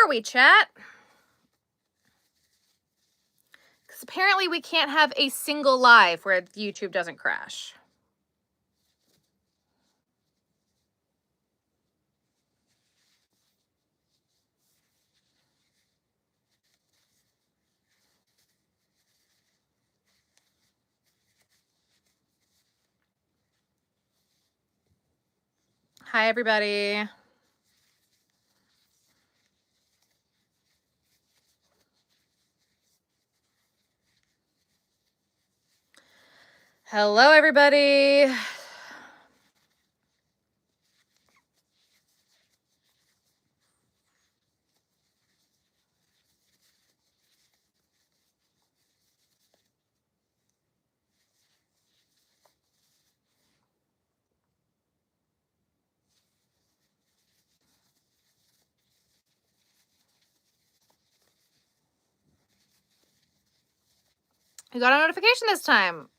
are we, chat? Because apparently we can't have a single live where YouTube doesn't crash. Hi, everybody. Hello, everybody. You got a notification this time.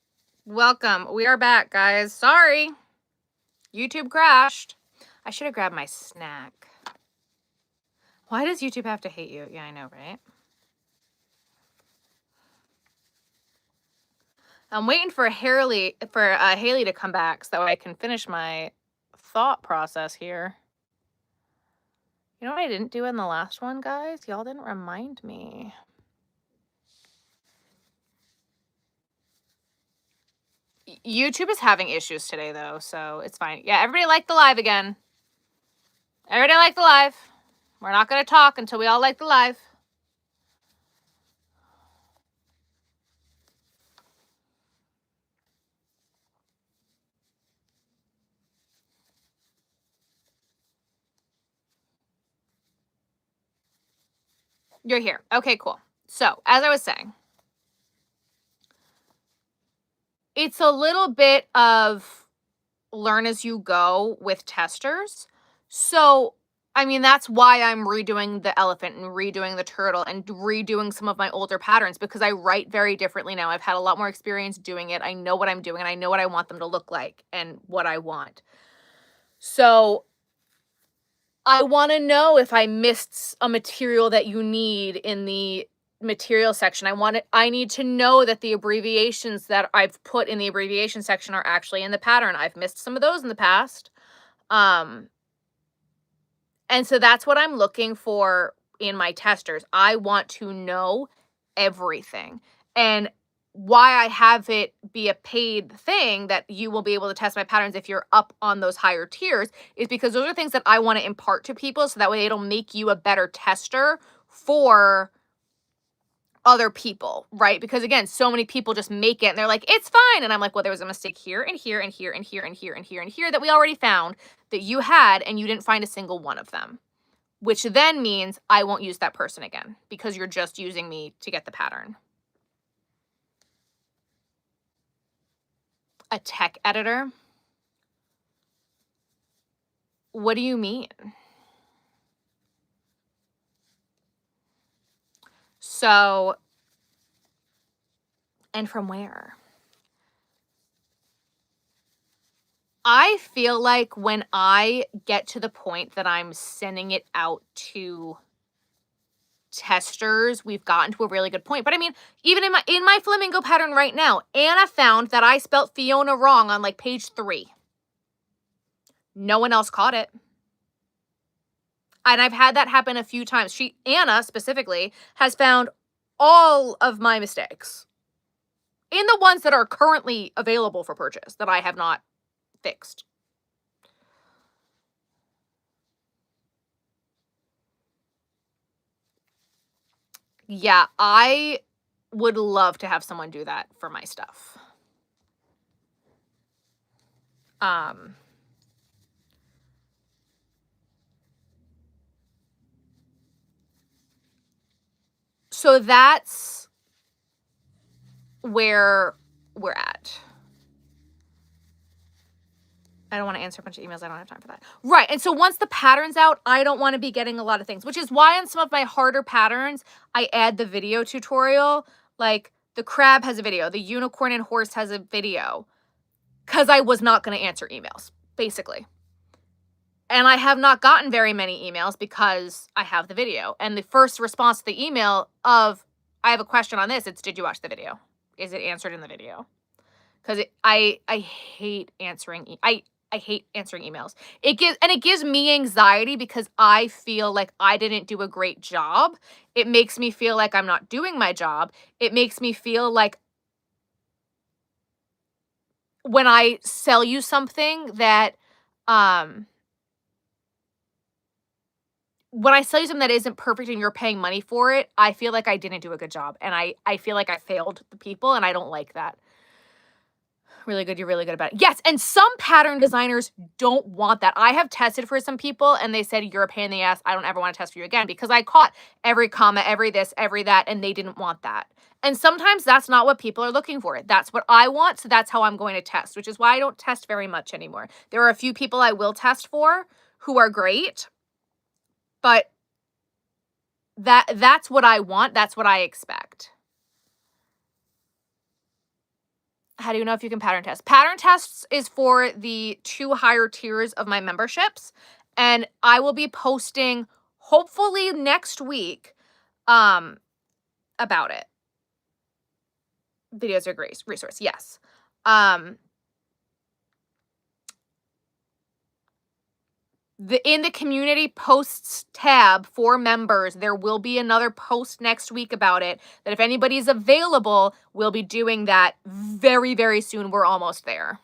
Welcome. We are back, guys. Sorry. YouTube crashed. I should have grabbed my snack. Why does YouTube have to hate you? Yeah, I know, right? I'm waiting for Haley to come back so that way I can finish my thought process here. You know what I didn't do in the last one, guys? Y'all didn't remind me. YouTube is having issues today, though, so it's fine. Yeah, everybody like the live again. Everybody like the live. We're not going to talk until we all like the live. You're here. Okay, cool. So, as I was saying, it's a little bit of learn as you go with testers. So, I mean, that's why I'm redoing the elephant and redoing the turtle and redoing some of my older patterns, because I write very differently now. I've had a lot more experience doing it. I know what I'm doing and I know what I want them to look like and what I want. So I want to know if I missed a material that you need in the material section. I need to know that the abbreviations that I've put in the abbreviation section are actually in the pattern. I've missed some of those in the past. And so that's what I'm looking for in my testers. I want to know everything. And why I have it be a paid thing that you will be able to test my patterns if you're up on those higher tiers is because those are things that I want to impart to people so that way it'll make you a better tester for other people, right? Because again, so many people just make it and they're like, it's fine. And I'm like, well, there was a mistake here and here and here and here and here and here and here that we already found that you had and you didn't find a single one of them, which then means I won't use that person again because you're just using me to get the pattern. A tech editor? What do you mean? So, and from where? I feel like when I get to the point that I'm sending it out to testers, we've gotten to a really good point. But I mean, even in my flamingo pattern right now, Anna found that I spelt Fiona wrong on like page 3. No one else caught it. And I've had that happen a few times. Anna specifically has found all of my mistakes in the ones that are currently available for purchase that I have not fixed. Yeah, I would love to have someone do that for my stuff. So that's where we're at. I don't want to answer a bunch of emails. I don't have time for that. Right. And so once the pattern's out, I don't want to be getting a lot of things, which is why on some of my harder patterns, I add the video tutorial. Like the crab has a video. The unicorn and horse has a video. Because I was not going to answer emails, basically. And I have not gotten very many emails because I have the video. And the first response to the email of, I have a question on this, it's, did you watch the video? Is it answered in the video? Because I hate answering, I hate answering emails. It gives me anxiety because I feel like I didn't do a great job. It makes me feel like I'm not doing my job. It makes me feel like when I sell you something that, when I sell you something that isn't perfect and you're paying money for it, I feel like I didn't do a good job. And I feel like I failed the people, and I don't like that. Really good. You're really good about it. Yes. And some pattern designers don't want that. I have tested for some people and they said, you're a pain in the ass. I don't ever want to test for you again, because I caught every comma, every this, every that, and they didn't want that. And sometimes that's not what people are looking for. That's what I want. So that's how I'm going to test, which is why I don't test very much anymore. There are a few people I will test for who are great, but that's what I want. That's what I expect. How do you know if you can pattern test? Pattern tests is for the 2 higher tiers of my memberships. And I will be posting hopefully next week about it. Videos are a great resource. Yes. In the community posts tab for members, there will be another post next week about it, that if anybody's available, we'll be doing that very, very soon. We're almost there.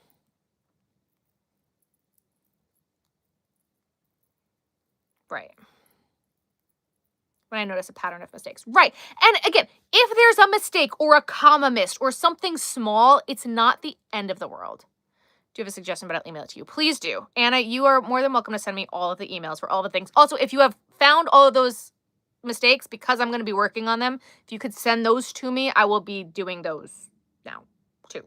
Right. When I notice a pattern of mistakes. Right. And again, if there's a mistake or a comma missed or something small, it's not the end of the world. Do you have a suggestion, but I'll email it to you? Please do. Anna, you are more than welcome to send me all of the emails for all the things. Also, if you have found all of those mistakes, because I'm going to be working on them, if you could send those to me, I will be doing those now too.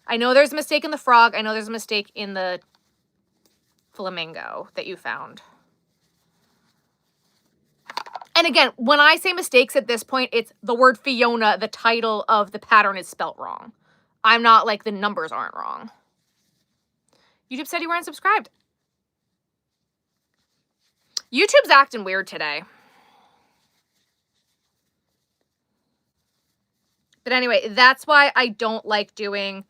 I know there's a mistake in the frog. I know there's a mistake in the flamingo that you found. And again, when I say mistakes at this point, it's the word Fiona, the title of the pattern is spelt wrong. I'm not like the numbers aren't wrong. YouTube said you weren't subscribed. YouTube's acting weird today. But anyway, that's why I don't like doing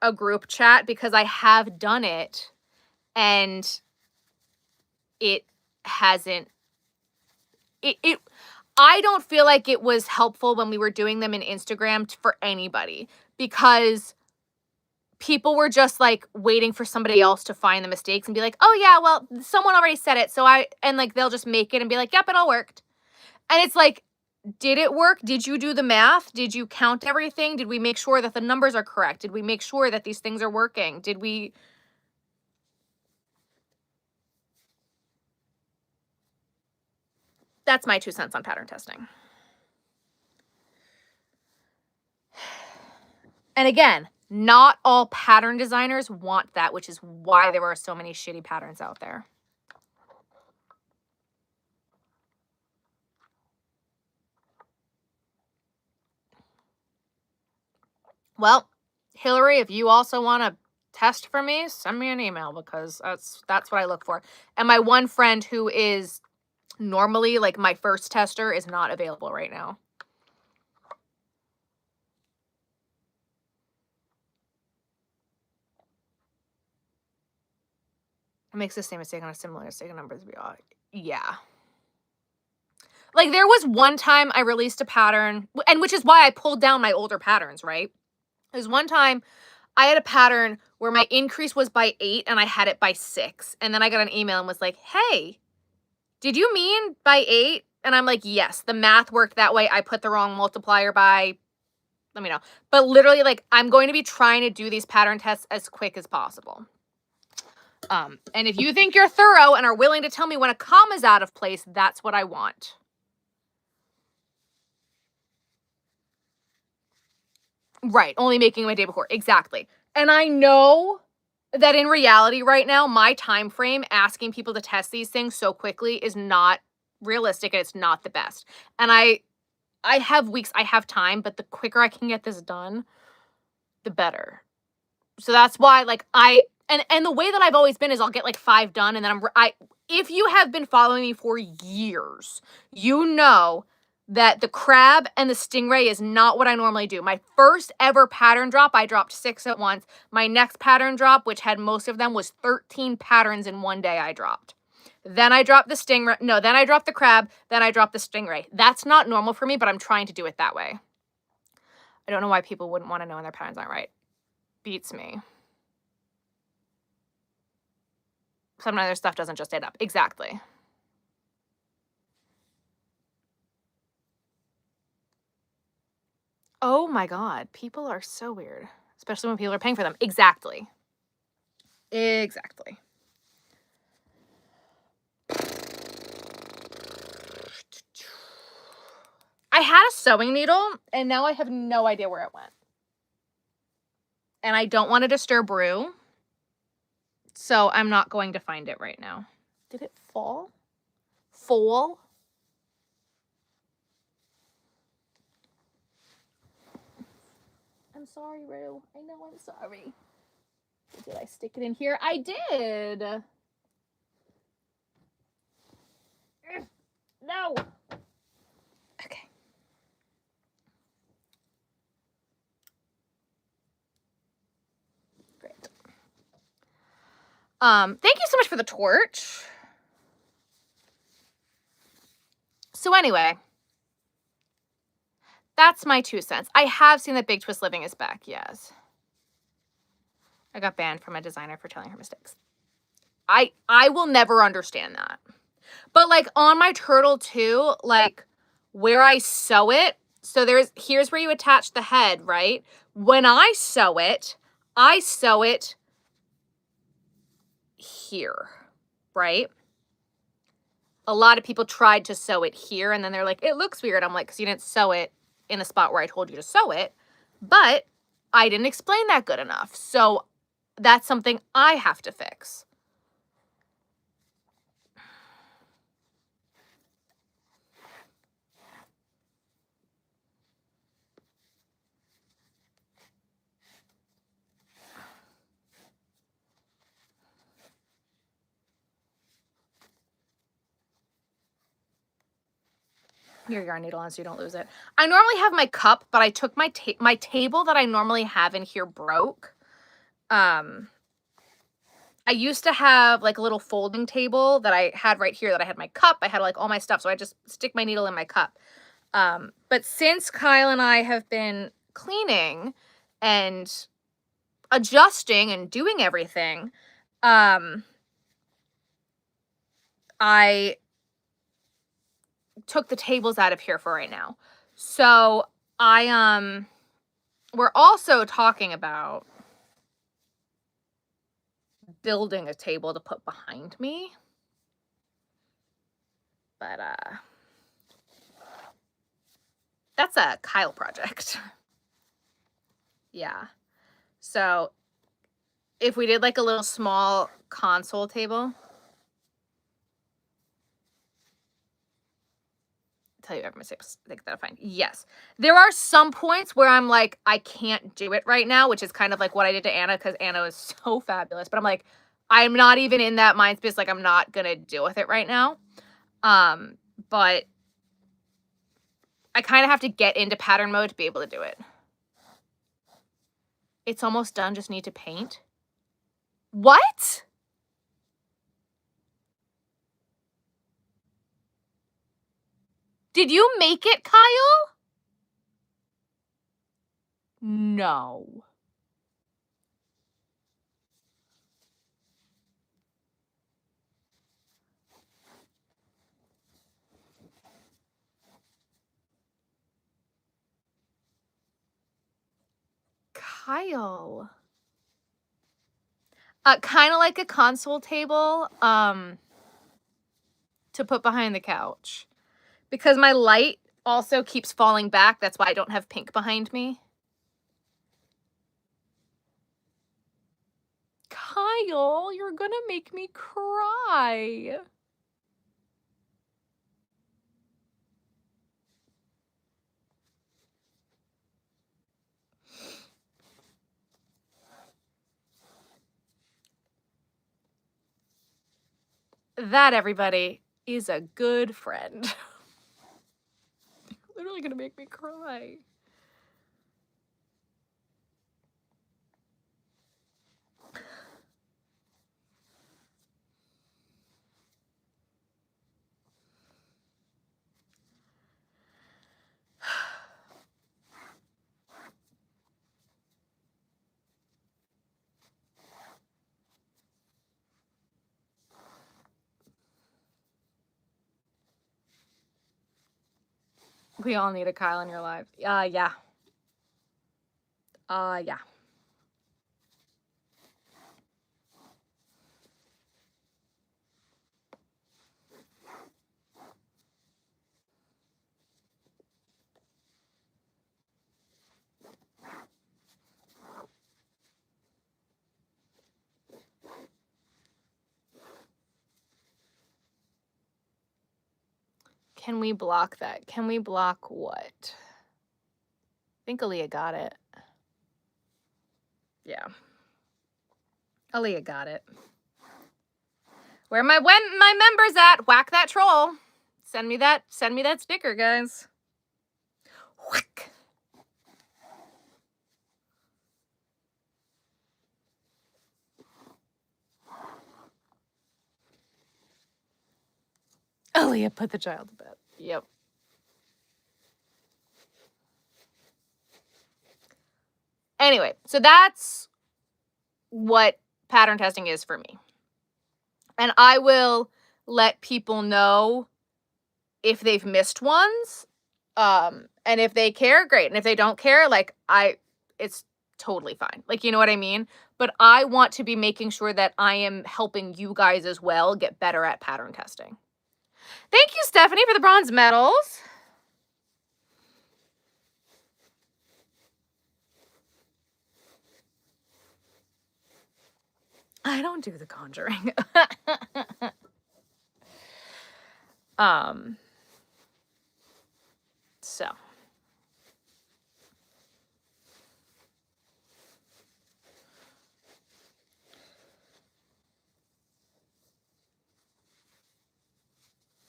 a group chat, because I have done it and it hasn't, I don't feel like it was helpful when we were doing them in Instagram for anybody, because people were just like waiting for somebody else to find the mistakes and be like, oh yeah, well, someone already said it. So and like, they'll just make it and be like, yep, it all worked. And it's like, did it work? Did you do the math? Did you count everything? Did we make sure that the numbers are correct? Did we make sure that these things are working? Did we? That's my 2 cents on pattern testing. And again, not all pattern designers want that, which is why there are so many shitty patterns out there. Well, Hillary, if you also want to test for me, send me an email, because that's what I look for. And my one friend who is normally like my first tester is not available right now. It makes the same mistake on a similar mistake on numbers. Yeah. Like, there was one time I released a pattern, and which is why I pulled down my older patterns, right? There's one time I had a pattern where my increase was by 8 and I had it by 6. And then I got an email and was like, hey, did you mean by 8? And I'm like, yes, the math worked that way. I put the wrong multiplier by, let me know. But literally, like, I'm going to be trying to do these pattern tests as quick as possible. And if you think you're thorough and are willing to tell me when a comma's out of place, that's what I want. Right, only making my day before. Exactly. And I know that in reality right now, my time frame asking people to test these things so quickly is not realistic, and it's not the best. And I have weeks, I have time, but the quicker I can get this done, the better. So that's why, like, and the way that I've always been is I'll get like 5 done, and then if you have been following me for years, you know that the crab and the stingray is not what I normally do. My first ever pattern drop, I dropped 6 at once. My next pattern drop, which had most of them, was 13 patterns in one day I dropped. Then I dropped the stingray. No, then I dropped the crab. Then I dropped the stingray. That's not normal for me, but I'm trying to do it that way. I don't know why people wouldn't want to know when their patterns aren't right. Beats me. Sometimes their stuff doesn't just add up. Exactly. Oh my God. People are so weird, especially when people are paying for them. Exactly. Exactly. I had a sewing needle, and now I have no idea where it went. And I don't want to disturb Rue, so I'm not going to find it right now. Did it fall? Fall? I'm sorry, Rue. I know I'm sorry. Did I stick it in here? I did. No. Okay. Great. Thank you so much for the torch. So anyway, that's my 2 cents. I have seen that Big Twist Living is back, yes. I got banned from a designer for telling her mistakes. I will never understand that. But like on my turtle too, like where I sew it, so here's where you attach the head, right? When I sew it here, right? A lot of people tried to sew it here, and then they're like, it looks weird. I'm like, because you didn't sew it in the spot where I told you to sew it, but I didn't explain that good enough. So that's something I have to fix. Your yarn needle on so you don't lose it. I normally have my cup, but I took my table that I normally have in here broke. I used to have like a little folding table that I had right here that I had my cup. I had like all my stuff, so I just stick my needle in my cup. But since Kyle and I have been cleaning and adjusting and doing everything, I took the tables out of here for right now. So we're also talking about building a table to put behind me. But that's a Kyle project. Yeah. So if we did like a little small console table, tell you every mistake that I find. Yes. There are some points where I'm like, I can't do it right now, which is kind of like what I did to Anna, because Anna was so fabulous. But I'm like, I'm not even in that mind space. Like, I'm not going to deal with it right now. But I kind of have to get into pattern mode to be able to do it. It's almost done. Just need to paint. What? Did you make it, Kyle? No. Kyle. Kind of like a console table to put behind the couch. Because my light also keeps falling back. That's why I don't have pink behind me. Kyle, you're gonna make me cry. That, everybody, is a good friend. You're literally gonna make me cry. We all need a Kyle in your life. Yeah. Yeah. Can we block that? Can we block what? I think Aaliyah got it. Yeah. Aaliyah got it. Where my members at? Whack that troll. Send me that sticker, guys. Whack. Aaliyah put the child to bed. Yep. Anyway, so that's what pattern testing is for me. And I will let people know if they've missed ones. And if they care, great. And if they don't care, like it's totally fine. Like, you know what I mean? But I want to be making sure that I am helping you guys as well get better at pattern testing. Thank you, Stephanie, for the bronze medals. I don't do the conjuring. So.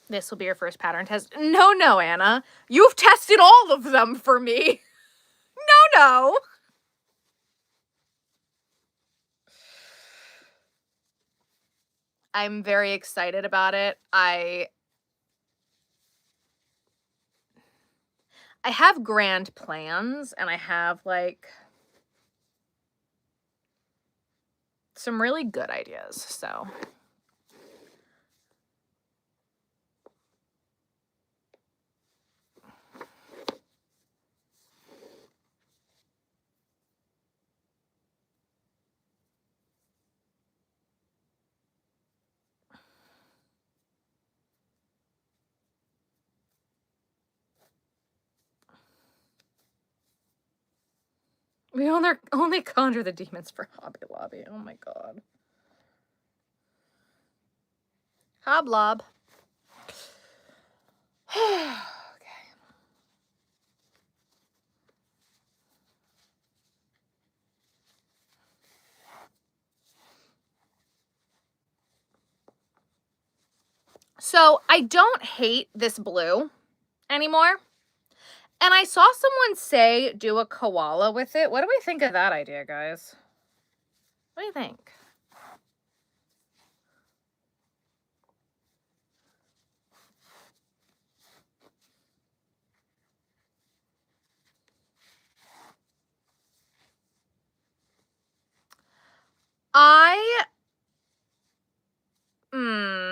This will be your first pattern test. No, Anna. You've tested all of them for me. No. I'm very excited about it. I have grand plans, and I have, like, some really good ideas, so. We only conjure the demons for Hobby Lobby. Oh my god. Hoblob. Okay. So I don't hate this blue anymore. And I saw someone say do a koala with it. What do we think of that idea, guys? What do you think?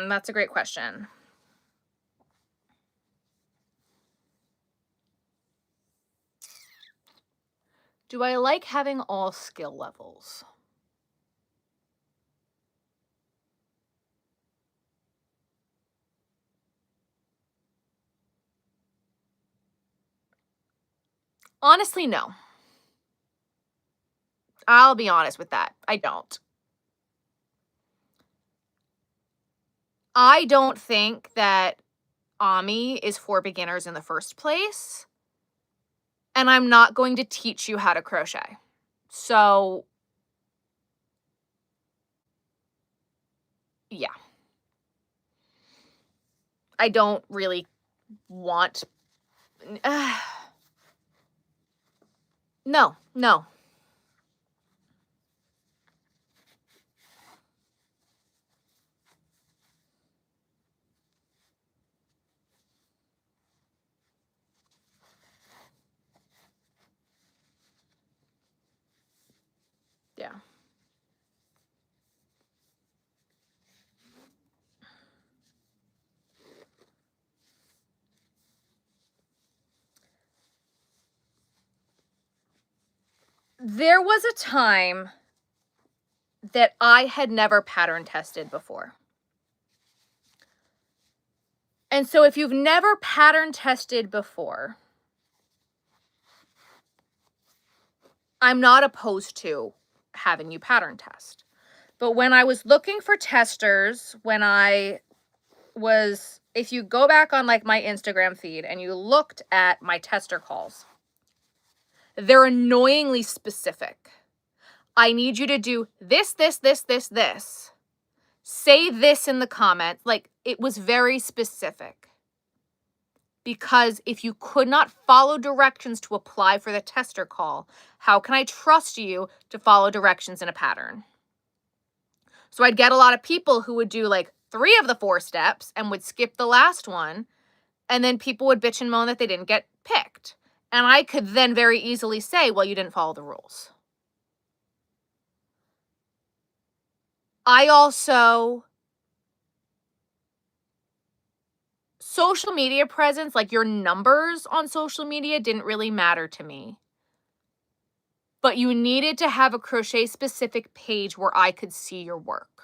That's a great question. Do I like having all skill levels? Honestly, no. I'll be honest with that. I don't. I don't think that Ami is for beginners in the first place. And I'm not going to teach you how to crochet. So, yeah. I don't really want, no, no. Yeah. There was a time that I had never pattern tested before. And so if you've never pattern tested before, I'm not opposed to having you pattern test. But when I was looking for testers, if you go back on like my Instagram feed and you looked at my tester calls, they're annoyingly specific. I need you to do this, this, this, this, this. Say this in the comments. Like, it was very specific. Because if you could not follow directions to apply for the tester call, how can I trust you to follow directions in a pattern? So I'd get a lot of people who would do like 3 of the 4 steps and would skip the last one. And then people would bitch and moan that they didn't get picked. And I could then very easily say, well, you didn't follow the rules. I also, social media presence, like your numbers on social media didn't really matter to me. But you needed to have a crochet specific page where I could see your work.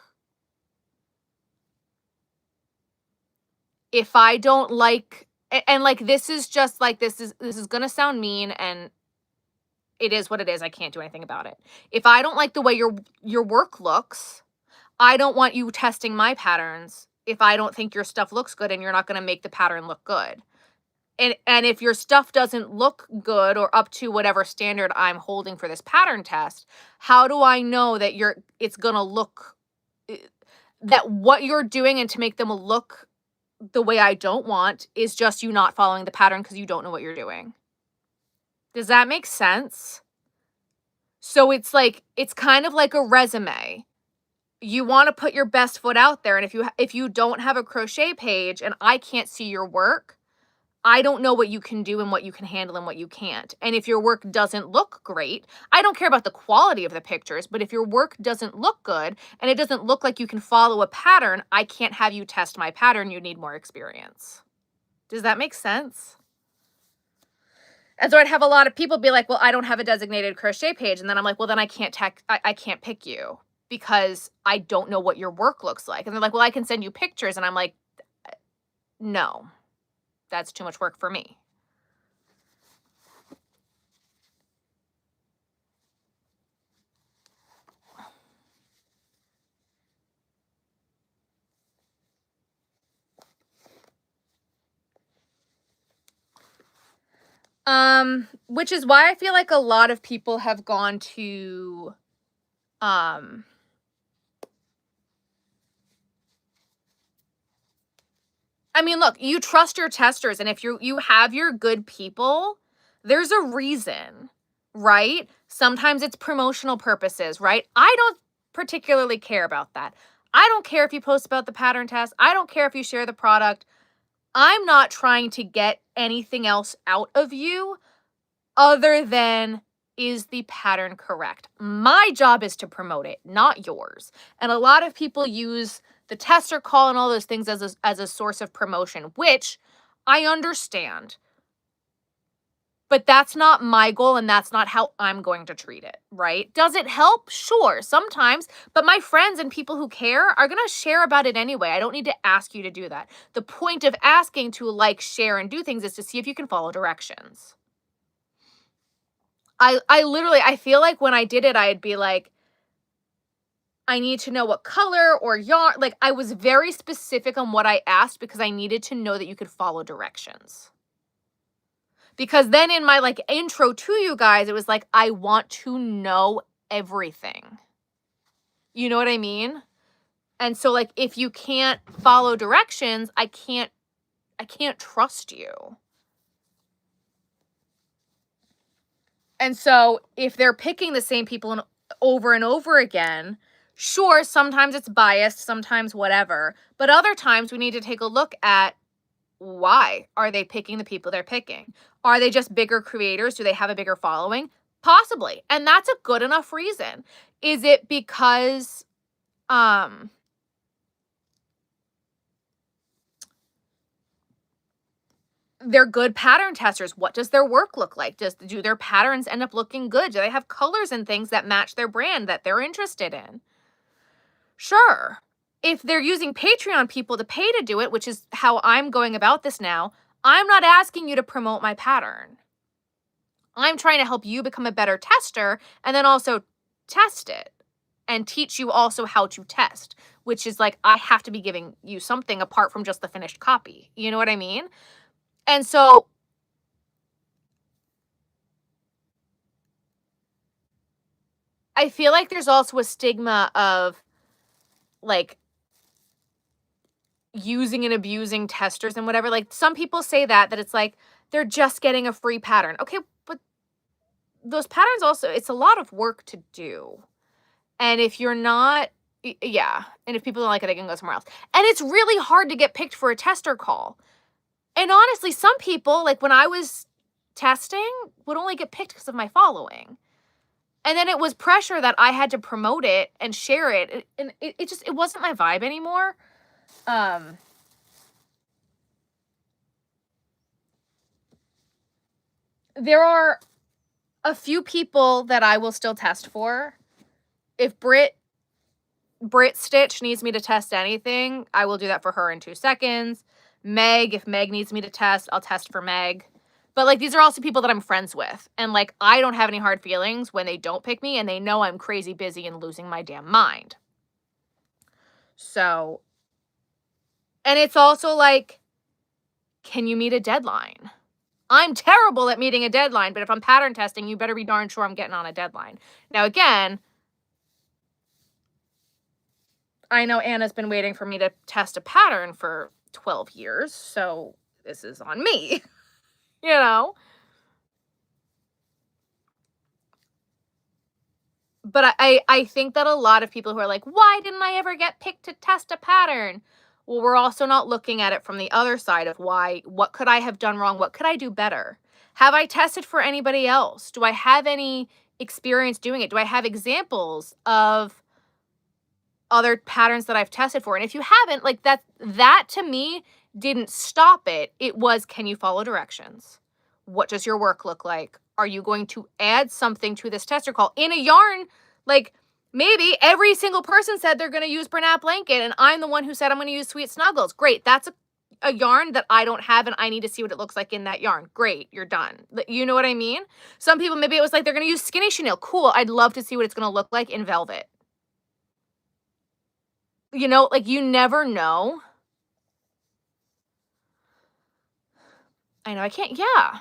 If I don't like, and like this is just like, this is going to sound mean, and it is what it is. I can't do anything about it. If I don't like the way your work looks, I don't want you testing my patterns if I don't think your stuff looks good and you're not going to make the pattern look good. And if your stuff doesn't look good or up to whatever standard I'm holding for this pattern test, how do I know that it's going to look, that what you're doing and to make them look the way I don't want is just you not following the pattern because you don't know what you're doing? Does that make sense? So it's like, it's kind of like a resume. You want to put your best foot out there. And if you don't have a crochet page and I can't see your work, I don't know what you can do and what you can handle and what you can't. And if your work doesn't look great, I don't care about the quality of the pictures, but if your work doesn't look good and it doesn't look like you can follow a pattern, I can't have you test my pattern. You need more experience. Does that make sense? And so I'd have a lot of people be like, well, I don't have a designated crochet page. And then I'm like, well, then I can't pick you because I don't know what your work looks like. And they're like, well, I can send you pictures. And I'm like, no, that's too much work for me. Which is why I feel like a lot of people have gone to, I mean, look, you trust your testers, and if you have your good people, there's a reason, right? Sometimes it's promotional purposes, right? I don't particularly care about that. I don't care if you post about the pattern test. I don't care if you share the product. I'm not trying to get anything else out of you other than, is the pattern correct? My job is to promote it, not yours. And a lot of people use the tester call and all those things as a source of promotion, which I understand. But that's not my goal, and that's not how I'm going to treat it, right? Does it help? Sure, sometimes. But my friends and people who care are going to share about it anyway. I don't need to ask you to do that. The point of asking to like, share, and do things is to see if you can follow directions. I feel like when I did it, I'd be like, I need to know what color or yarn. Like, I was very specific on what I asked because I needed to know that you could follow directions. Because then in my like intro to you guys, it was like, I want to know everything. You know what I mean? And so like, if you can't follow directions, I can't I can't trust you. And so if they're picking the same people and over again, sure, sometimes it's biased, sometimes whatever, but other times we need to take a look at why are they picking the people they're picking? Are they just bigger creators? Do they have a bigger following? Possibly. And that's a good enough reason. Is it because they're good pattern testers? What does their work look like? Do their patterns end up looking good? Do they have colors and things that match their brand that they're interested in? Sure. If they're using Patreon people to pay to do it, which is how I'm going about this now, I'm not asking you to promote my pattern. I'm trying to help you become a better tester and then also test it and teach you also how to test, which is like, I have to be giving you something apart from just the finished copy. You know what I mean? And so I feel like there's also a stigma of like using and abusing testers and whatever. Like some people say that it's like they're just getting a free pattern. Okay, but those patterns also, it's a lot of work to do. And if you're not, yeah, and if people don't like it, they can go somewhere else. And it's really hard to get picked for a tester call. And honestly, some people, like when I was testing, would only get picked because of my following. And then it was pressure that I had to promote it and share it. And it just, it wasn't my vibe anymore. There are a few people that I will still test for. If Brit Stitch needs me to test anything, I will do that for her in 2 seconds. Meg, if Meg needs me to test, I'll test for Meg. But like these are also people that I'm friends with. And like I don't have any hard feelings when they don't pick me and they know I'm crazy busy and losing my damn mind. So, and it's also like, can you meet a deadline? I'm terrible at meeting a deadline, but if I'm pattern testing, you better be darn sure I'm getting on a deadline. Now, again, I know Anna's been waiting for me to test a pattern for 12 years, so this is on me, you know? But I think that a lot of people who are like, why didn't I ever get picked to test a pattern? Well, we're also not looking at it from the other side of why, what could I have done wrong? What could I do better? Have I tested for anybody else? Do I have any experience doing it? Do I have examples of other patterns that I've tested for? And if you haven't, like that to me didn't stop it. It was, can you follow directions? What does your work look like? Are you going to add something to this tester call in a yarn? Like maybe every single person said they're going to use Bernat Blanket and I'm the one who said I'm going to use Sweet Snuggles. Great. That's a yarn that I don't have and I need to see what it looks like in that yarn. Great. You're done. You know what I mean? Some people, maybe it was like they're going to use Skinny Chenille. Cool. I'd love to see what it's going to look like in velvet. You know, like you never know. I know I can't, yeah.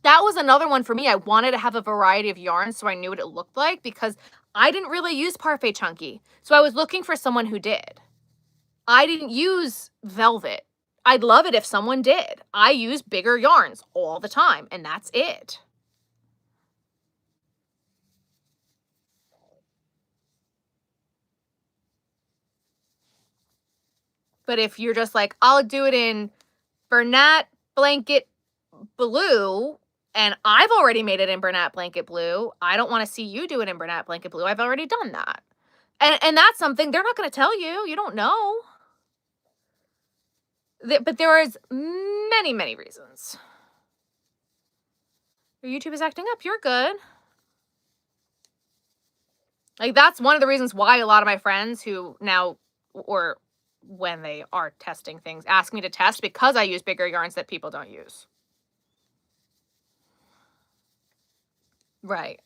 That was another one for me. I wanted to have a variety of yarns so I knew what it looked like because I didn't really use Parfait Chunky. So I was looking for someone who did. I didn't use velvet. I'd love it if someone did. I use bigger yarns all the time and that's it. But if you're just like, I'll do it in Bernat Blanket Blue, and I've already made it in Bernat Blanket Blue, I don't want to see you do it in Bernat Blanket Blue. I've already done that. And that's something they're not going to tell you. You don't know. But there is many, many reasons. Your YouTube is acting up. You're good. Like, that's one of the reasons why a lot of my friends who now, or when they are testing things, ask me to test because I use bigger yarns that people don't use. Right.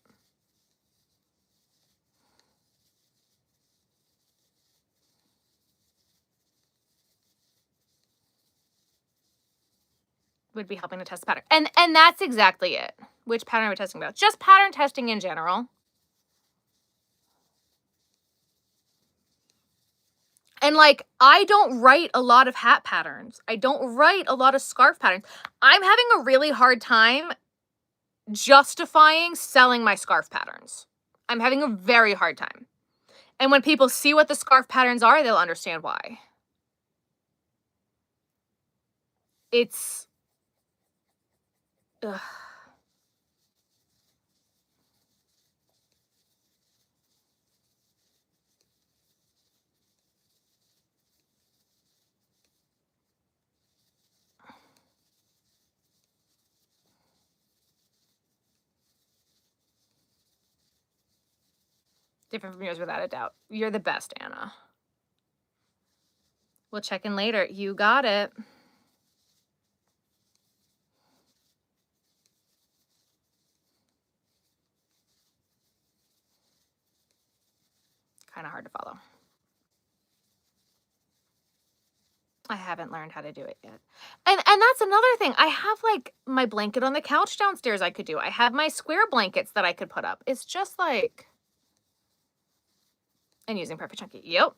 Would be helping to test the pattern. And that's exactly it. Which pattern are we testing about? Just pattern testing in general. And like, I don't write a lot of hat patterns. I don't write a lot of scarf patterns. I'm having a really hard time justifying selling my scarf patterns. I'm having a very hard time. And when people see what the scarf patterns are, they'll understand why. It's... ugh. Different from yours without a doubt. You're the best, Anna. We'll check in later. You got it. Kind of hard to follow. I haven't learned how to do it yet. And that's another thing. I have like my blanket on the couch downstairs I could do. I have my square blankets that I could put up. It's just like... and using Perfect Chunky. Yep.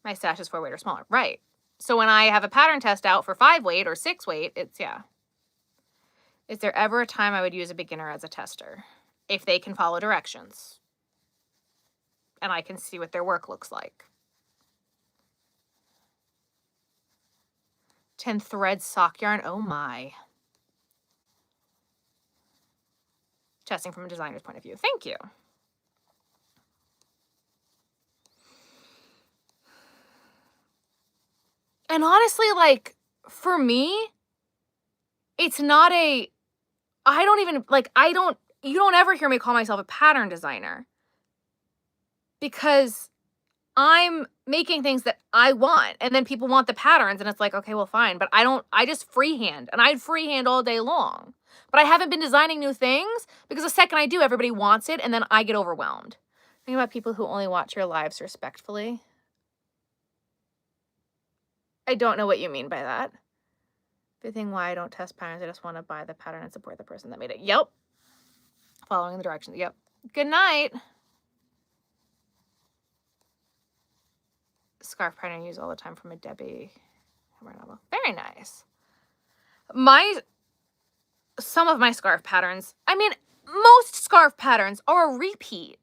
My stash is 4-weight or smaller. Right. So when I have a pattern test out for 5-weight or 6-weight, it's, yeah. Is there ever a time I would use a beginner as a tester? If they can follow directions. And I can see what their work looks like. 10 threads sock yarn. Oh my. Testing from a designer's point of view. Thank you. And honestly, like, for me, it's not a... I don't even, like, you don't ever hear me call myself a pattern designer. Because I'm making things that I want, and then people want the patterns, and it's like, okay, well, fine, but I just freehand, and I'd freehand all day long. But I haven't been designing new things, because the second I do, everybody wants it, and then I get overwhelmed. Think about people who only watch your lives respectfully. I don't know what you mean by that. The thing why I don't test patterns, I just want to buy the pattern and support the person that made it. Yep. Following the directions. Yep. Good night. Scarf pattern I use all the time from a Debbie. Very nice. Some of my scarf patterns, I mean, most scarf patterns are a repeat.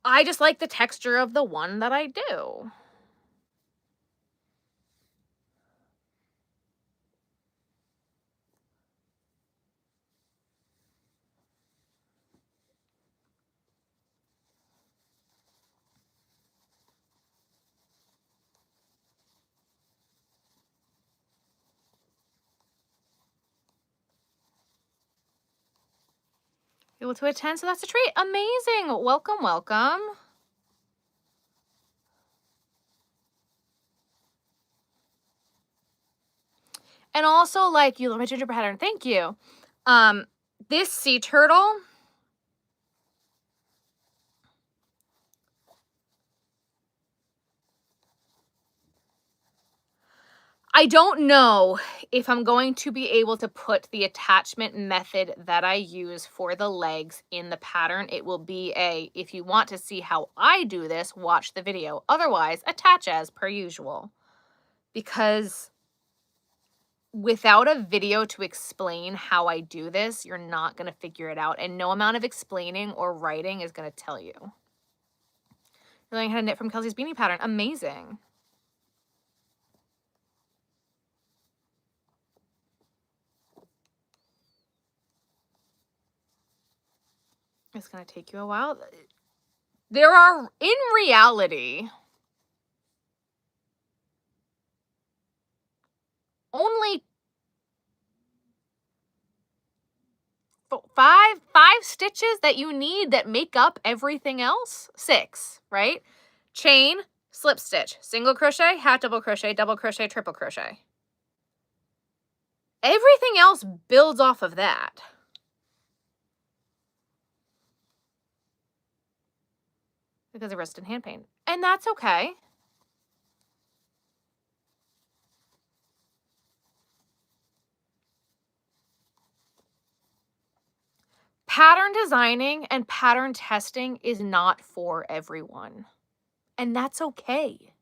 I just like the texture of the one that I do. Able to attend, so that's a treat. Amazing. Welcome, welcome. And also, like, you love my ginger pattern. Thank you. This sea turtle, I don't know if I'm going to be able to put the attachment method that I use for the legs in the pattern. It will be if you want to see how I do this, watch the video. Otherwise, attach as per usual. Because without a video to explain how I do this, you're not going to figure it out. And no amount of explaining or writing is going to tell you. You're learning how to knit from Kelsey's beanie pattern. Amazing. It's going to take you a while. There are, in reality, only five stitches that you need that make up everything else. 6, right? Chain, slip stitch, single crochet, half double crochet, triple crochet. Everything else builds off of that. Because of wrist and hand pain. And that's okay. Pattern designing and pattern testing is not for everyone, and that's okay.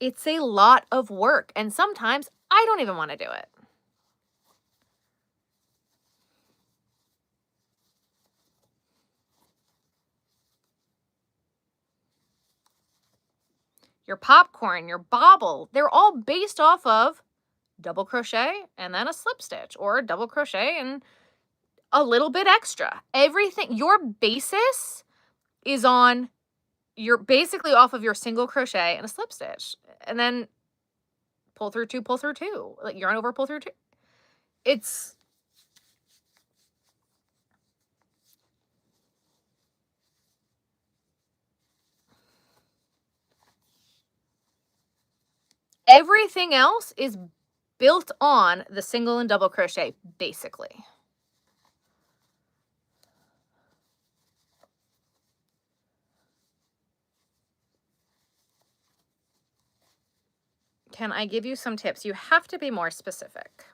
It's a lot of work, and sometimes I don't even want to do it. Your popcorn, your bobble, they're all based off of double crochet and then a slip stitch, or double crochet and a little bit extra. Everything, your basis is on, you're basically off of your single crochet and a slip stitch, and then pull through two, like yarn over, pull through two. It's everything else is built on the single and double crochet, basically. Can I give you some tips? You have to be more specific.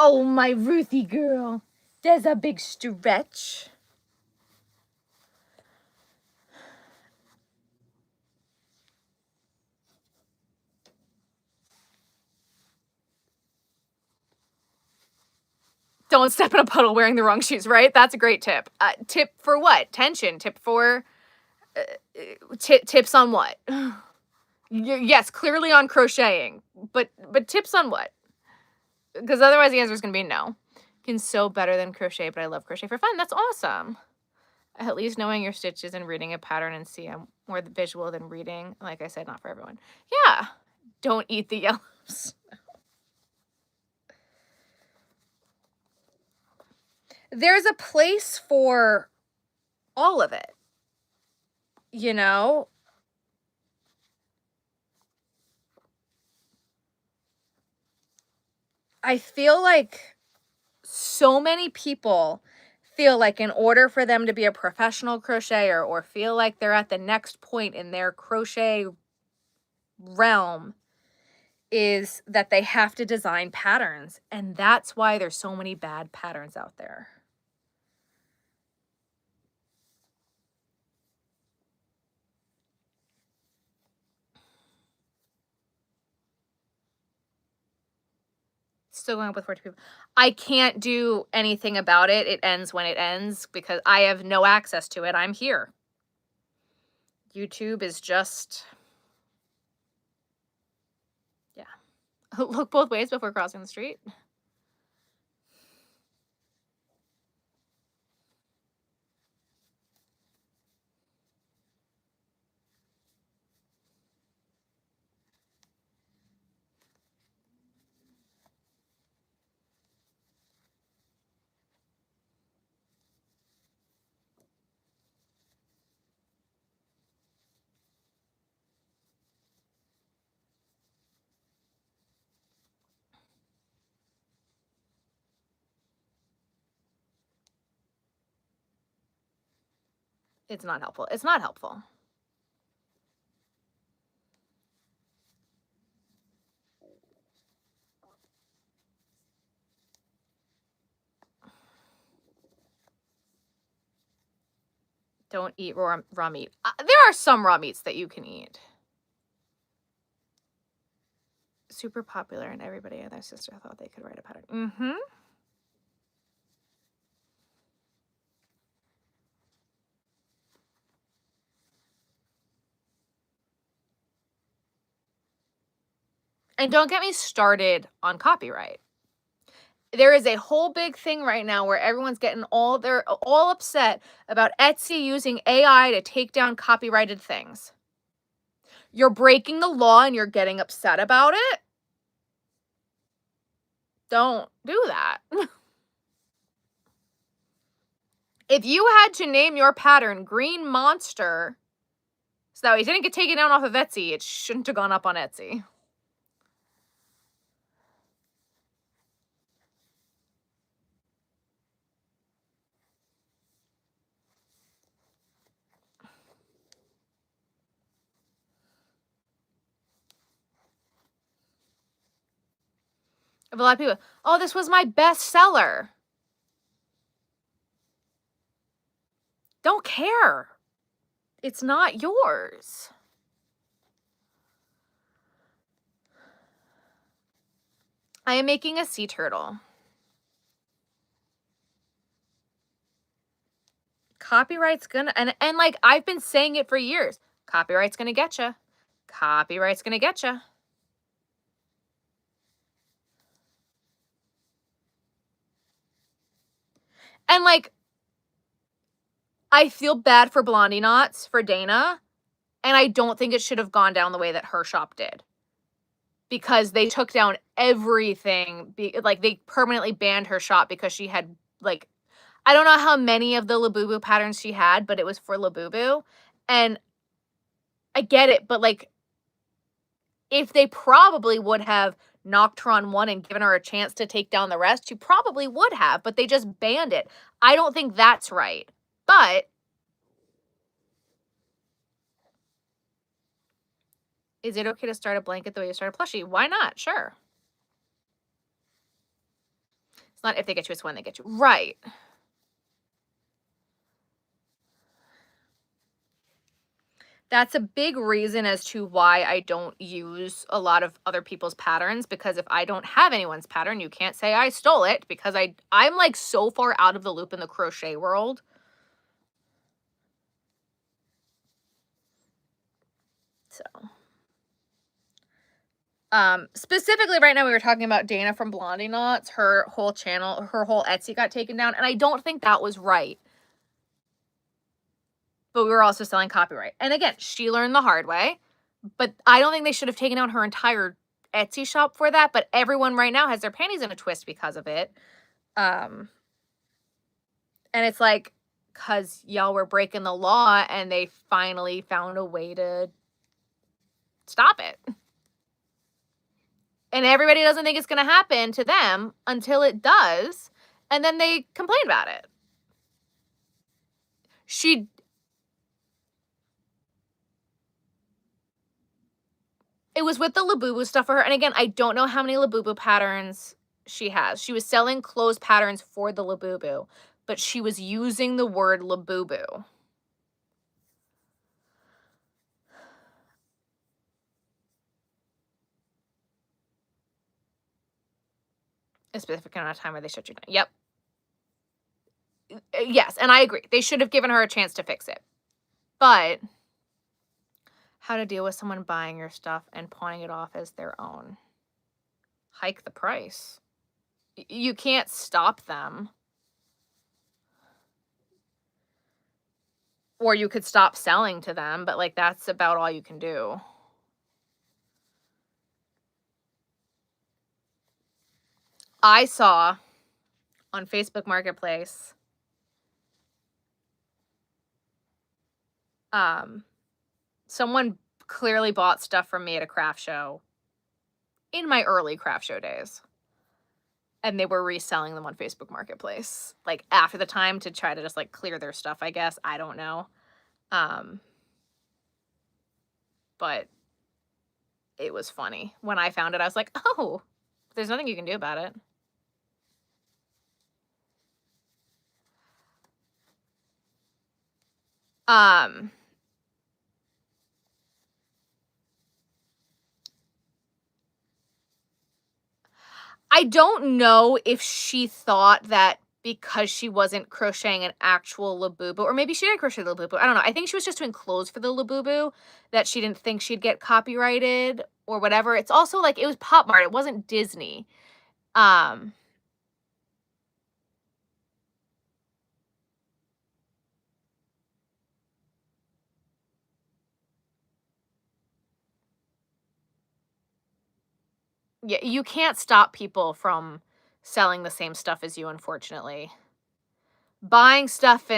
Oh, my Ruthie girl, there's a big stretch. Don't step in a puddle wearing the wrong shoes, right? That's a great tip. Tip for what? Tension. Tip for tips on what? Yes, clearly on crocheting, but tips on what? Because otherwise the answer is going to be no. Can sew better than crochet, but I love crochet for fun. That's awesome. At least knowing your stitches and reading a pattern and see I'm more visual than reading. Like I said, not for everyone. Yeah. Don't eat the yellows. There's a place for all of it. You know? I feel like so many people feel like in order for them to be a professional crocheter or feel like they're at the next point in their crochet realm is that they have to design patterns. And that's why there's so many bad patterns out there. Still going up with 40 people. I can't do anything about it. It ends when it ends because I have no access to it. I'm here. YouTube is just, yeah. Look both ways before crossing the street. It's not helpful. It's not helpful. Don't eat raw meat. There are some raw meats that you can eat. Super popular, and everybody and their sister thought they could write a pattern. Mm-hmm. And don't get me started on copyright. There is a whole big thing right now where everyone's getting they're all upset about Etsy using AI to take down copyrighted things. You're breaking the law and you're getting upset about it? Don't do that. If you had to name your pattern Green Monster, So that way it didn't get taken down off of Etsy. It shouldn't have gone up on Etsy. I have a lot of people, oh, this was my best seller. Don't care. It's not yours. I am making a sea turtle. Copyright's gonna, and like I've been saying it for years. Copyright's gonna get you. Copyright's gonna get you. And like, I feel bad for Blondie Knots, for Dana, and I don't think it should have gone down the way that her shop did. Because they took down everything. Like, they permanently banned her shop because she had, like, I don't know how many of the Labubu patterns she had, but it was for Labubu. And I get it, but, like, if they probably would have knocked her on one and given her a chance to take down the rest, she probably would have, but they just banned it. I don't think that's right. But is it okay to start a blanket the way you start a plushie? Why not? Sure. It's not if they get you, it's when they get you. Right. That's a big reason as to why I don't use a lot of other people's patterns, because if I don't have anyone's pattern, you can't say I stole it, because I'm like so far out of the loop in the crochet world. So, specifically right now we were talking about Dana from Blondie Knots. Her whole channel, her whole Etsy got taken down, and I don't think that was right. But we were also selling copyright. And again, she learned the hard way, but I don't think they should have taken down her entire Etsy shop for that, but everyone right now has their panties in a twist because of it. And it's like, because y'all were breaking the law and they finally found a way to stop it. And everybody doesn't think it's going to happen to them until it does, and then they complain about it. It was with the Labubu stuff for her. And again, I don't know how many Labubu patterns she has. She was selling clothes patterns for the Labubu, but she was using the word Labubu. A specific amount of time where they shut you down. Yep. Yes, and I agree. They should have given her a chance to fix it. But how to deal with someone buying your stuff and pawning it off as their own. Hike the price. You can't stop them. Or you could stop selling to them, but like that's about all you can do. I saw on Facebook Marketplace someone clearly bought stuff from me at a craft show in my early craft show days. And they were reselling them on Facebook Marketplace, like after the time, to try to just like clear their stuff, I guess. I don't know. But it was funny. When I found it, I was like, oh, there's nothing you can do about it. I don't know if she thought that because she wasn't crocheting an actual Labubu, or maybe she did crochet the Labubu. I don't know. I think she was just doing clothes for the Labubu that she didn't think she'd get copyrighted or whatever. It's also like, it was Pop Mart. It wasn't Disney. Yeah, you can't stop people from selling the same stuff as you, unfortunately. Buying stuff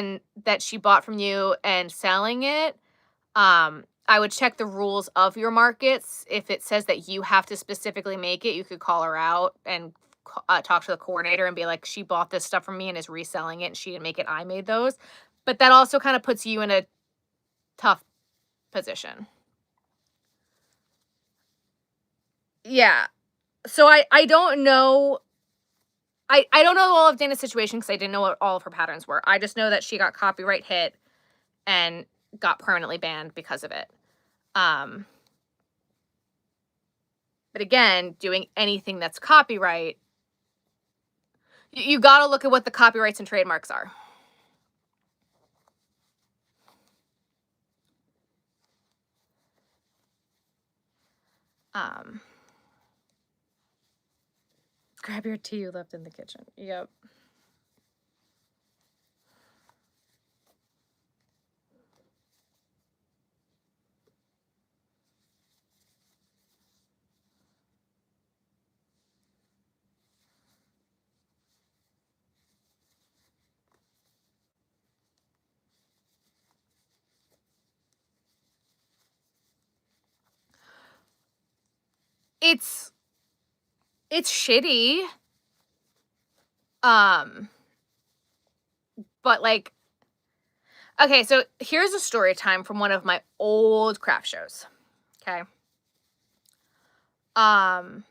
that she bought from you and selling it, I would check the rules of your markets. If it says that you have to specifically make it, you could call her out and talk to the coordinator and be like, she bought this stuff from me and is reselling it and she didn't make it, I made those. But that also kind of puts you in a tough position. Yeah. So I don't know. I don't know all of Dana's situation because I didn't know what all of her patterns were. I just know that she got copyright hit and got permanently banned because of it. But again, doing anything that's copyright, you got to look at what the copyrights and trademarks are. Grab your tea you left in the kitchen. Yep. It's shitty. But like, okay, so here's a story time from one of my old craft shows. Okay. I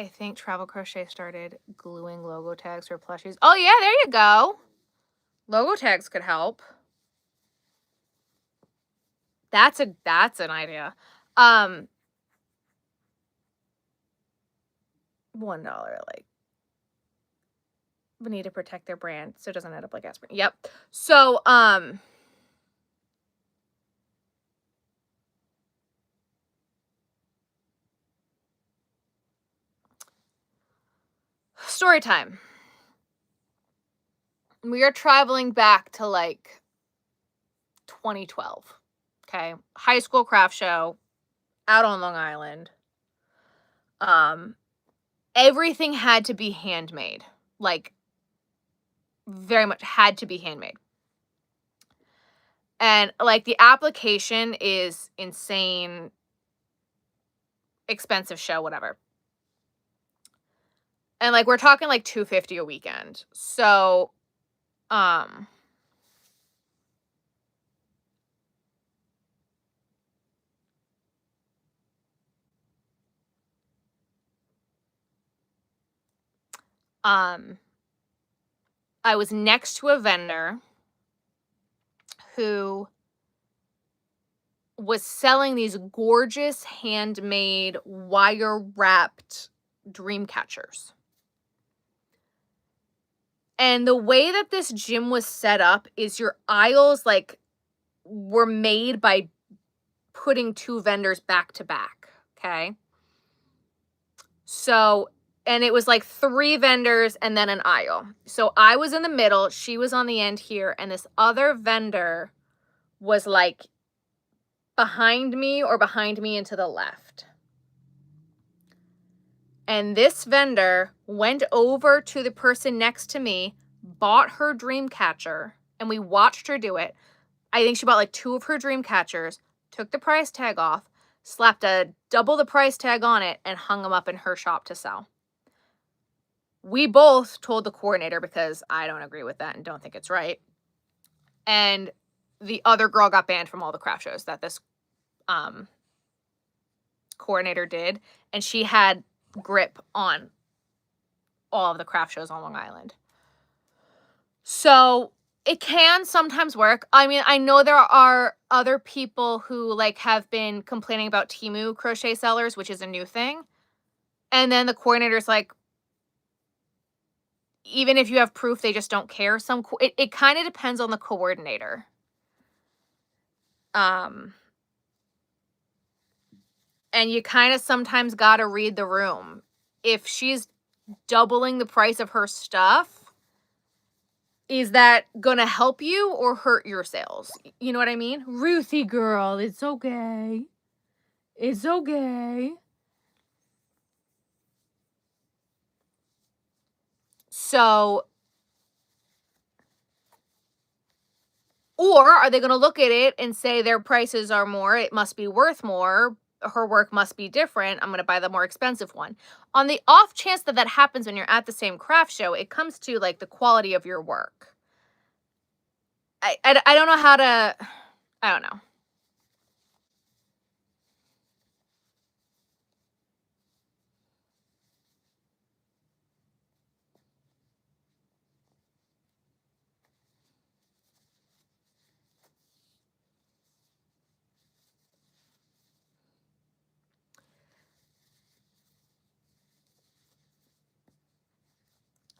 think Travel Crochet started gluing logo tags for plushies. Oh yeah, there you go. Logo tags could help. That's an idea. $1, like, we need to protect their brand so it doesn't end up like aspirin. Yep. So story time. We are traveling back to like 2012. Okay. High school craft show out on Long Island. Everything had to be handmade. Like, very much had to be handmade. And like the application is insane, expensive show, whatever. And like we're talking like $250 a weekend. So I was next to a vendor who was selling these gorgeous handmade wire wrapped dream catchers. And the way that this gym was set up is your aisles like were made by putting two vendors back to back. Okay. So, and it was like 3 vendors and then an aisle. So I was in the middle, she was on the end here, and this other vendor was like behind me or behind me and to the left. And this vendor went over to the person next to me, bought her dream catcher, and we watched her do it. I think she bought like 2 of her dream catchers, took the price tag off, slapped a double the price tag on it, and hung them up in her shop to sell. We both told the coordinator because I don't agree with that and don't think it's right. And the other girl got banned from all the craft shows that this coordinator did. And she had grip on all of the craft shows on Long Island. So it can sometimes work. I mean, I know there are other people who like have been complaining about Temu crochet sellers, which is a new thing. And then the coordinator's like, even if you have proof, they just don't care. It kind of depends on the coordinator. And you kind of sometimes got to read the room. If she's doubling the price of her stuff, is that going to help you or hurt your sales? You know what I mean? Ruthie girl, it's okay. It's okay. So, Or are they going to look at it and say their prices are more, it must be worth more, her work must be different, I'm going to buy the more expensive one. On the off chance that that happens when you're at the same craft show, it comes to like the quality of your work. I don't know how to, I don't know.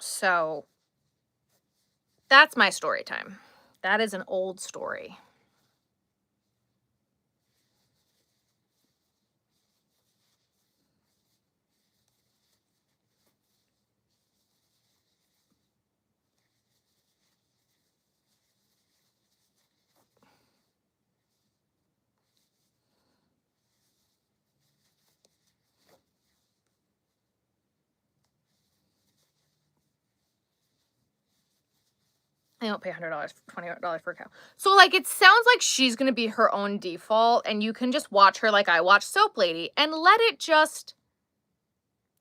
So that's my story time. That is an old story. I don't pay $100, $20 for a cow. So, like, it sounds like she's gonna be her own default, and you can just watch her like I watch Soap Lady and let it just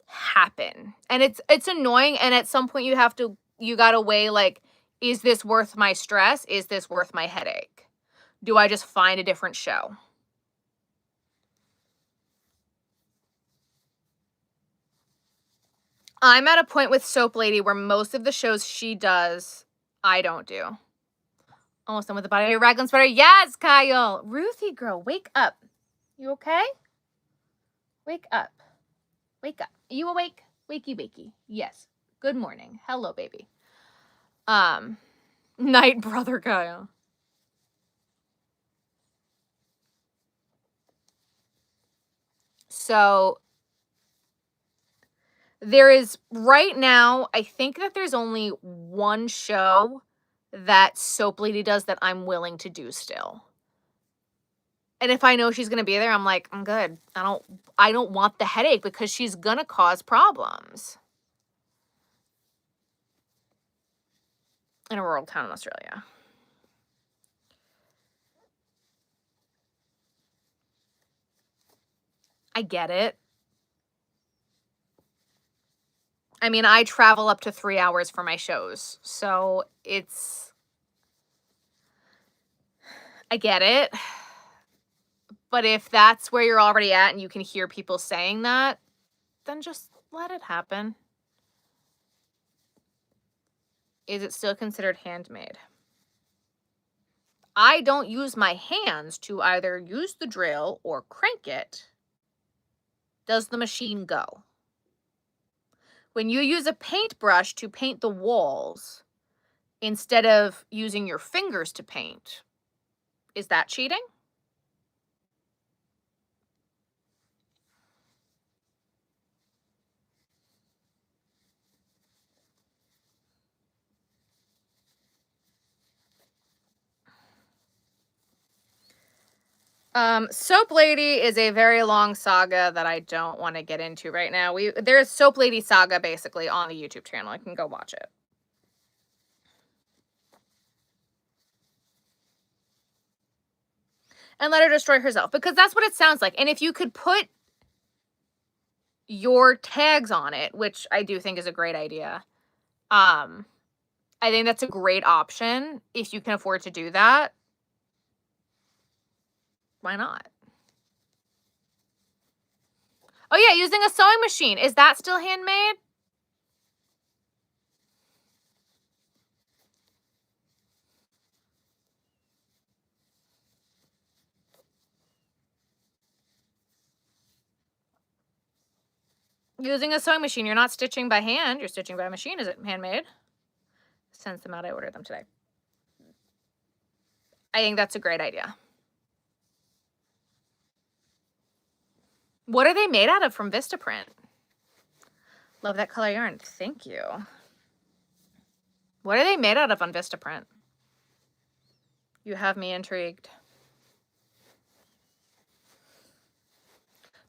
happen. And it's annoying, and at some point you gotta weigh, like, is this worth my stress? Is this worth my headache? Do I just find a different show? I'm at a point with Soap Lady where most of the shows she does, I don't do. Almost done with the body of your raglan sweater. Yes, Kyle. Ruthie girl, wake up. You okay? Wake up. Wake up. Are you awake? Wakey wakey. Yes. Good morning. Hello, baby. Night, brother Kyle. So there is right now, I think that there's only one show that Soap Lady does that I'm willing to do still. And if I know she's gonna be there, I'm like, I'm good. I don't want the headache because she's gonna cause problems. In a rural town in Australia. I get it. I mean, I travel up to 3 hours for my shows, so I get it. But if that's where you're already at and you can hear people saying that, then just let it happen. Is it still considered handmade? I don't use my hands to either use the drill or crank it. Does the machine go? When you use a paintbrush to paint the walls, instead of using your fingers to paint, is that cheating? Soap Lady is a very long saga that I don't want to get into right now. There's Soap Lady Saga basically on the YouTube channel. I can go watch it. And let her destroy herself, because that's what it sounds like. And if you could put your tags on it, which I do think is a great idea, I think that's a great option. If you can afford to do that, why not? Oh yeah, using a sewing machine. Is that still handmade? Using a sewing machine. You're not stitching by hand. You're stitching by machine. Is it handmade? Sends them out. I ordered them today. I think that's a great idea. What are they made out of from Vistaprint? Love that color yarn. Thank you. What are they made out of on Vistaprint? You have me intrigued.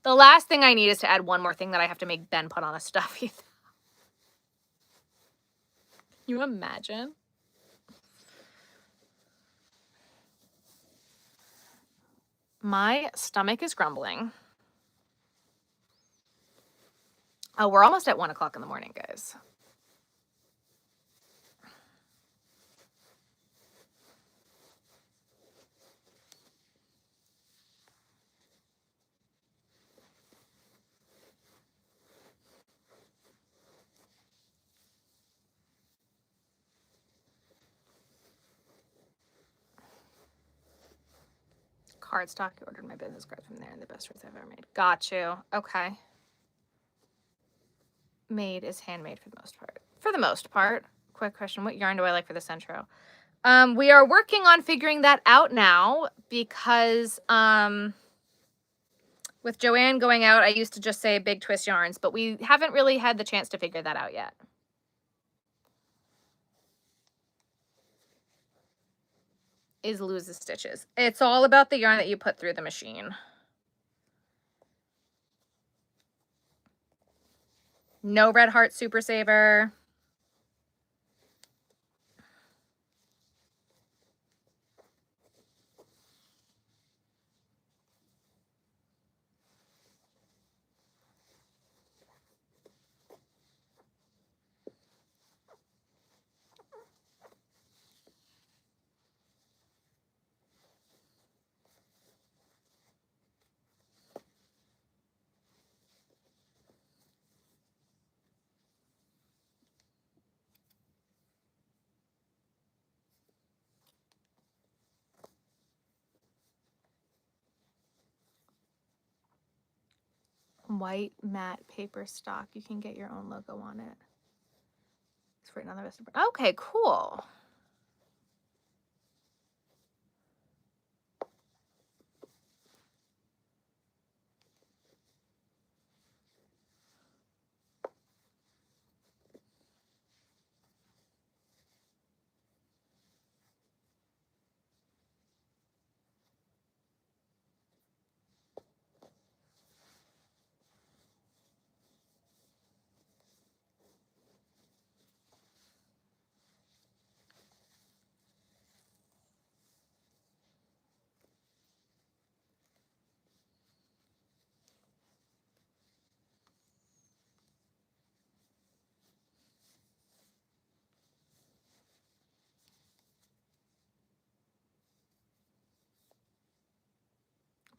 The last thing I need is to add one more thing that I have to make Ben put on a stuffy. Can you imagine? My stomach is grumbling. Oh, we're almost at 1 o'clock in the morning, guys. Cardstock, you ordered my business cards from there and the best shirts I've ever made. Got you. Okay. Made is handmade for the most part. For the most part. Quick question, what yarn do I like for this intro? We are working on figuring that out now because with Joanne going out, I used to just say big twist yarns, but we haven't really had the chance to figure that out yet. Is loses stitches. It's all about the yarn that you put through the machine. No Red Heart Super Saver. White matte paper stock. You can get your own logo on it. It's written on the rest of it. Okay, cool.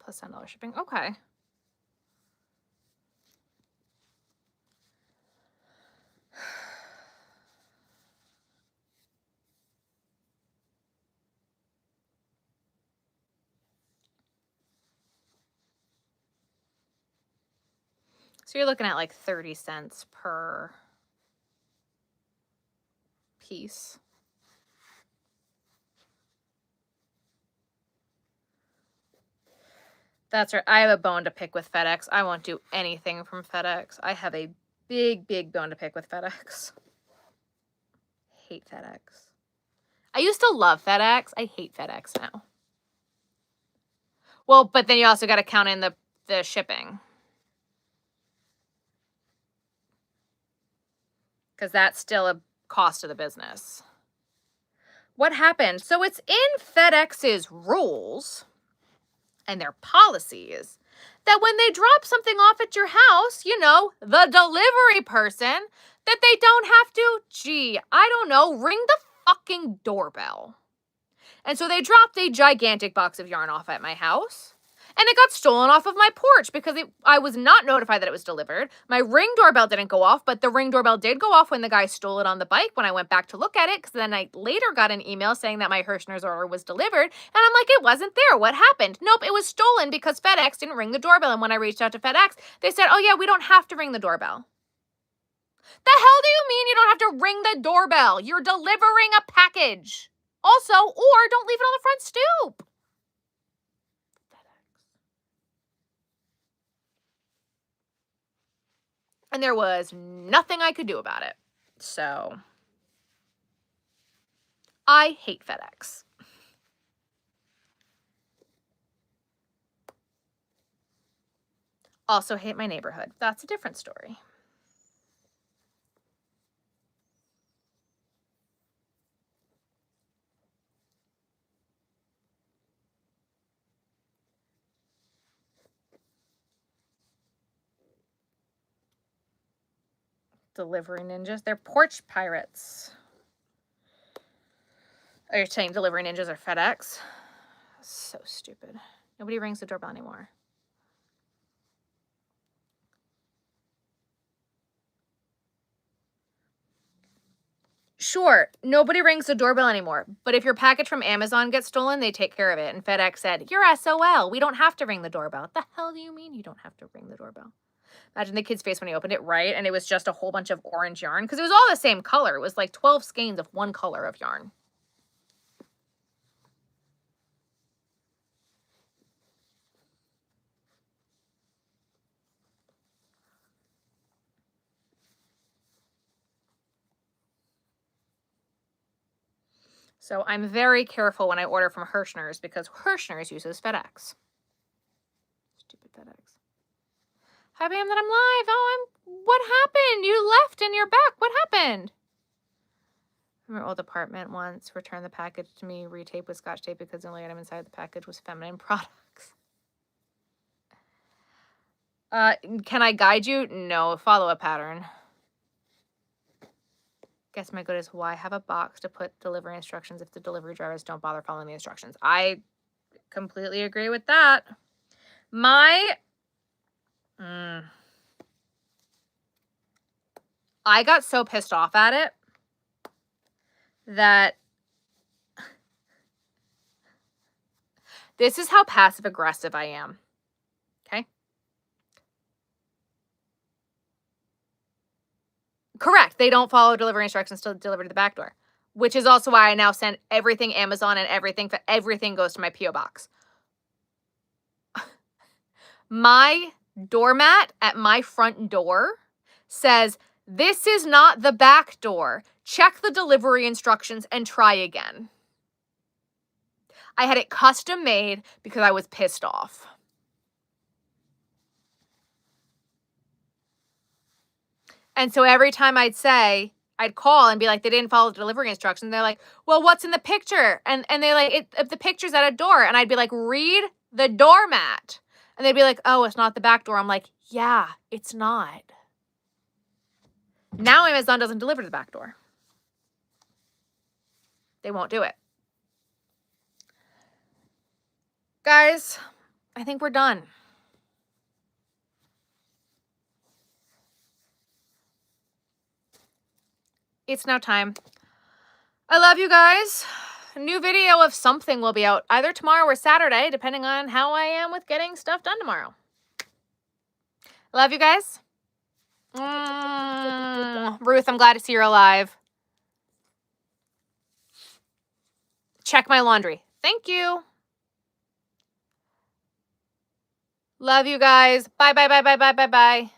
Plus $10 shipping. Okay. So you're looking at like 30 cents per piece. That's right. I have a bone to pick with FedEx. I won't do anything from FedEx. I have a big, big bone to pick with FedEx. Hate FedEx. I used to love FedEx. I hate FedEx now. Well, but then you also got to count in the shipping. Because that's still a cost of the business. What happened? So it's in FedEx's rules and their policies that when they drop something off at your house, you know, the delivery person, that they don't have to, I don't know, ring the fucking doorbell. And so they dropped a gigantic box of yarn off at my house. And it got stolen off of my porch because I was not notified that it was delivered. My Ring doorbell didn't go off, but the Ring doorbell did go off when the guy stole it on the bike when I went back to look at it, because then I later got an email saying that my Hirschner's order was delivered. And I'm like, it wasn't there. What happened? Nope, it was stolen because FedEx didn't ring the doorbell. And when I reached out to FedEx, they said, oh yeah, we don't have to ring the doorbell. The hell do you mean you don't have to ring the doorbell? You're delivering a package. Also, or don't leave it on the front stoop. And there was nothing I could do about it. So, I hate FedEx. Also hate my neighborhood. That's a different story. Delivery ninjas. They're porch pirates. Are you saying delivery ninjas are FedEx? So stupid. Nobody rings the doorbell anymore. Sure, nobody rings the doorbell anymore, but if your package from Amazon gets stolen, they take care of it. And FedEx said, you're SOL. We don't have to ring the doorbell. What the hell do you mean you don't have to ring the doorbell? Imagine the kid's face when he opened it, right? And it was just a whole bunch of orange yarn because it was all the same color. It was like 12 skeins of one color of yarn. So I'm very careful when I order from Hirschner's because Hirschner's uses FedEx. Stupid FedEx. Hi, Bam, that I'm live. Oh, what happened? You left and you're back. What happened? From your old apartment once, returned the package to me, retaped with Scotch tape because the only item inside the package was feminine products. Can I guide you? No, follow a pattern. Guess my goodness, why have a box to put delivery instructions if the delivery drivers don't bother following the instructions? I completely agree with that. I got so pissed off at it that this is how passive aggressive I am. Okay? Correct. They don't follow delivery instructions to deliver to the back door, which is also why I now send everything Amazon and everything goes to my P.O. box. My doormat at my front door says, this is not the back door. Check the delivery instructions and try again. I had it custom made because I was pissed off. And so every time I'd call and be like, they didn't follow the delivery instructions. They're like, well, what's in the picture? And they're like, the picture's at a door. And I'd be like, read the doormat. And they'd be like, oh, it's not the back door. I'm like, yeah, it's not. Now Amazon doesn't deliver to the back door. They won't do it. Guys, I think we're done. It's now time. I love you guys. A new video of something will be out either tomorrow or Saturday, depending on how I am with getting stuff done tomorrow. Love you guys. Ruth, I'm glad to see you're alive. Check my laundry. Thank you. Love you guys. Bye, bye, bye, bye, bye, bye, bye.